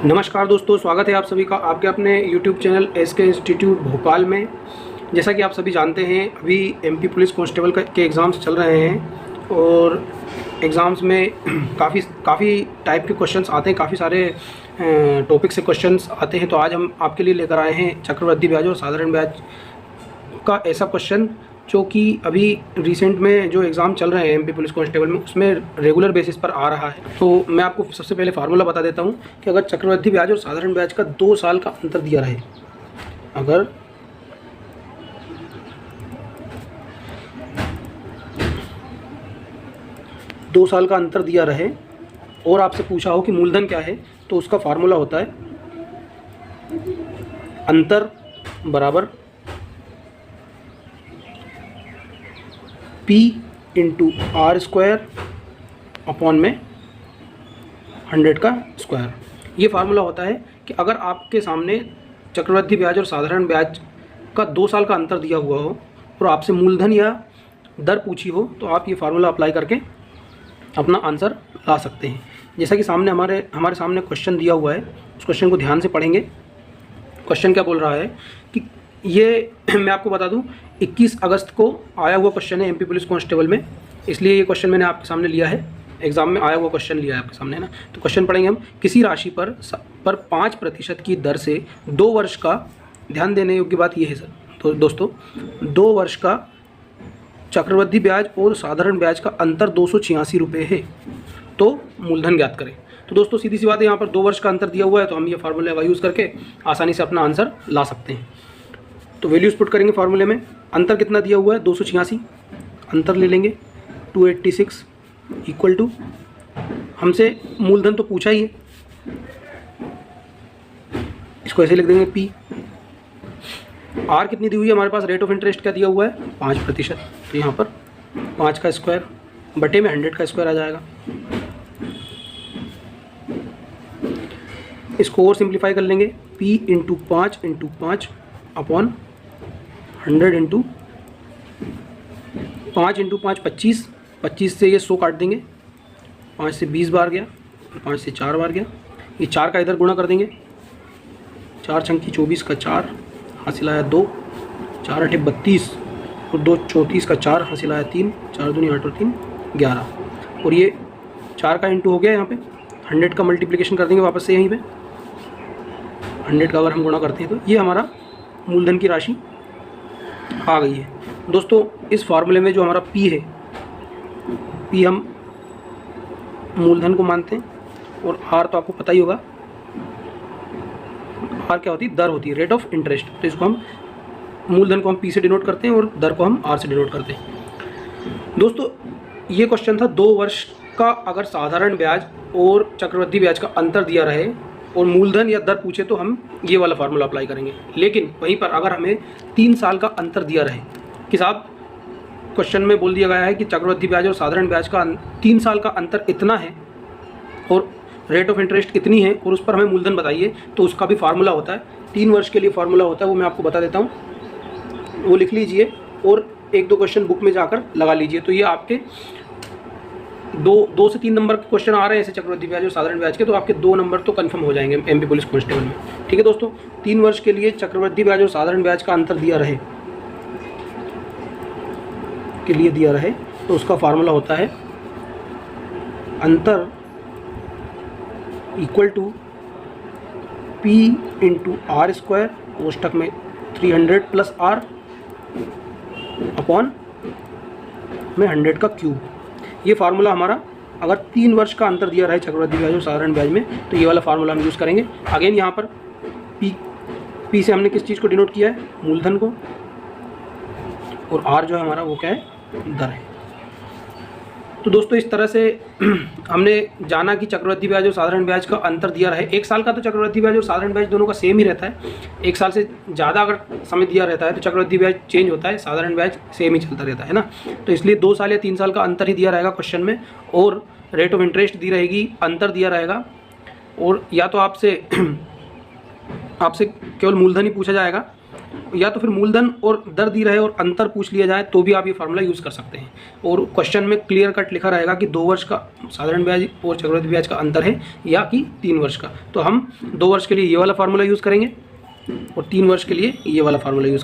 नमस्कार दोस्तों, स्वागत है आप सभी का आपके अपने YouTube channel SK institute Bhopal में। जैसा कि आप सभी जानते हैं, अभी MP पुलिस कांस्टेबल के एग्ज़ाम्स चल रहे हैं और एग्ज़ाम्स में काफ़ी टाइप के क्वेश्चंस आते हैं, काफ़ी सारे टॉपिक से क्वेश्चंस आते हैं। तो आज हम आपके लिए लेकर आए हैं चक्रवृद्धि ब्याज और साधारण ब्याज का ऐसा क्वेश्चन जो कि अभी रिसेंट में जो एग्ज़ाम चल रहे हैं MP पुलिस कांस्टेबल में, उसमें रेगुलर बेसिस पर आ रहा है। तो मैं आपको सबसे पहले फार्मूला बता देता हूं कि अगर चक्रवृद्धि ब्याज और साधारण ब्याज का 2 साल का अंतर दिया रहे, अगर दो साल का अंतर दिया रहे और आपसे पूछा हो कि मूलधन क्या है, तो उसका फार्मूला होता है अंतर बराबर P into R square upon में 100 का स्क्वायर। ये फार्मूला होता है कि अगर आपके सामने चक्रवृद्धि ब्याज और साधारण ब्याज का 2 साल का अंतर दिया हुआ हो और आपसे मूलधन या दर पूछी हो, तो आप ये फार्मूला अप्लाई करके अपना आंसर ला सकते हैं। जैसा कि सामने हमारे सामने क्वेश्चन दिया हुआ है, उस क्वेश्चन को ध्यान से पढ़ेंगे। क्वेश्चन क्या बोल रहा है कि ये मैं आपको बता दूं, 21 अगस्त को आया हुआ क्वेश्चन है MP पुलिस कांस्टेबल में, इसलिए ये क्वेश्चन मैंने आपके सामने लिया है। एग्जाम में आया हुआ क्वेश्चन लिया है आपके सामने, है ना। तो क्वेश्चन पढ़ेंगे हम। किसी राशि पर 5% की दर से 2 वर्ष का, ध्यान देने योग्य बात ये है सर, तो दोस्तों 2 वर्ष का चक्रवृद्धि ब्याज और साधारण ब्याज का अंतर 286 रुपये है, तो मूलधन ज्ञात करें। तो दोस्तों सीधी सी बात है, यहाँ पर 2 वर्ष का अंतर दिया हुआ है, तो हम ये फार्मूले का यूज़ करके आसानी से अपना आंसर ला सकते हैं। तो वैल्यूज पुट करेंगे फार्मूले में। अंतर कितना दिया हुआ है? 286। अंतर ले लेंगे 286 इक्वल टू, हमसे मूलधन तो पूछा ही है, इसको ऐसे लिख देंगे P। R कितनी दी हुई है हमारे पास? रेट ऑफ इंटरेस्ट क्या दिया हुआ है? 5%। तो यहाँ पर 5 का स्क्वायर बटे में 100 का स्क्वायर आ जाएगा। इसको और सिंप्लीफाई कर लेंगे, P into 5 upon 100 into 5 into 5 25, 25 से ये 100 काट देंगे, 5 से 20 बार गया, 5 से 4 बार गया। ये 4 का इधर गुणा कर देंगे, 4 छंकी 24 का 4 हासिल आया 2, 4 अठे 32 और 2 34 का 4 हासिल आया 3, 4 दूनी 8 और 3 11। और ये 4 का इंटू हो गया, यहाँ पे 100 का मल्टीप्लिकेशन कर देंगे वापस से यहीं पे। 100 का अगर हम गुणा करते हैं तो ये हमारा मूलधन की राशि आ गई है। दोस्तों इस फार्मूले में जो हमारा P है, P हम मूलधन को मानते हैं, और R तो आपको पता ही होगा, R क्या होती है? दर होती है, रेट ऑफ इंटरेस्ट। तो इसको हम, मूलधन को हम P से डिनोट करते हैं और दर को हम R से डिनोट करते हैं। दोस्तों ये क्वेश्चन था 2 वर्ष का अगर साधारण ब्याज और चक्रवृद्धि ब्याज का अंतर दिया रहे और मूलधन या दर पूछे, तो हम ये वाला फार्मूला अप्लाई करेंगे। लेकिन वहीं पर अगर हमें 3 साल का अंतर दिया रहे कि साहब, क्वेश्चन में बोल दिया गया है कि चक्रवृद्धि ब्याज और साधारण ब्याज का 3 साल का अंतर इतना है और रेट ऑफ इंटरेस्ट इतनी है, और उस पर हमें मूलधन बताइए, तो उसका भी फार्मूला होता है। 3 वर्ष के लिए फार्मूला होता है, वो मैं आपको बता देता हूँ, वो लिख लीजिए और 1-2 क्वेश्चन बुक में जाकर लगा लीजिए। तो ये आपके 2 से 3 नंबर के क्वेश्चन आ रहे हैं ऐसे चक्रवृद्धि ब्याज और साधारण ब्याज के, तो आपके 2 नंबर तो कंफर्म हो जाएंगे MP पुलिस कांस्टेबल में। ठीक है दोस्तों, 3 वर्ष के लिए चक्रवृद्धि ब्याज और साधारण ब्याज का अंतर दिया रहे तो उसका फार्मूला होता है अंतर equal to P into R square कोष्टक में 300 प्लस R अपॉन में 100 का क्यूब। ये फार्मूला हमारा, अगर 3 वर्ष का अंतर दिया रहे चक्रवृद्धि ब्याज और साधारण ब्याज में, तो ये वाला फार्मूला हम यूज़ करेंगे। अगेन यहाँ पर P से हमने किस चीज़ को डिनोट किया है? मूलधन को, और R जो है हमारा वो क्या है? दर है। तो दोस्तों इस तरह से हमने जाना कि चक्रवृद्धि ब्याज और साधारण ब्याज का अंतर दिया रहे। 1 साल का तो चक्रवृद्धि ब्याज और साधारण ब्याज दोनों का सेम ही रहता है। 1 साल से ज़्यादा अगर समय दिया रहता है तो चक्रवृद्धि ब्याज चेंज होता है, साधारण ब्याज सेम ही चलता रहता है ना। तो इसलिए 2 साल या 3 साल का अंतर ही दिया रहेगा क्वेश्चन में, और रेट ऑफ इंटरेस्ट दी रहेगी, अंतर दिया रहेगा, और या तो आपसे केवल मूलधन ही पूछा जाएगा, या तो फिर मूलधन और दर दी रहे और अंतर पूछ लिया जाए तो भी आप ये फार्मूला यूज़ कर सकते हैं। और क्वेश्चन में क्लियर कट लिखा रहेगा कि 2 वर्ष का साधारण ब्याज और चक्रवृद्धि ब्याज का अंतर है या कि 3 वर्ष का। तो हम 2 वर्ष के लिए ये वाला फार्मूला यूज़ करेंगे और 3 वर्ष के लिए ये वाला फार्मूला यूज़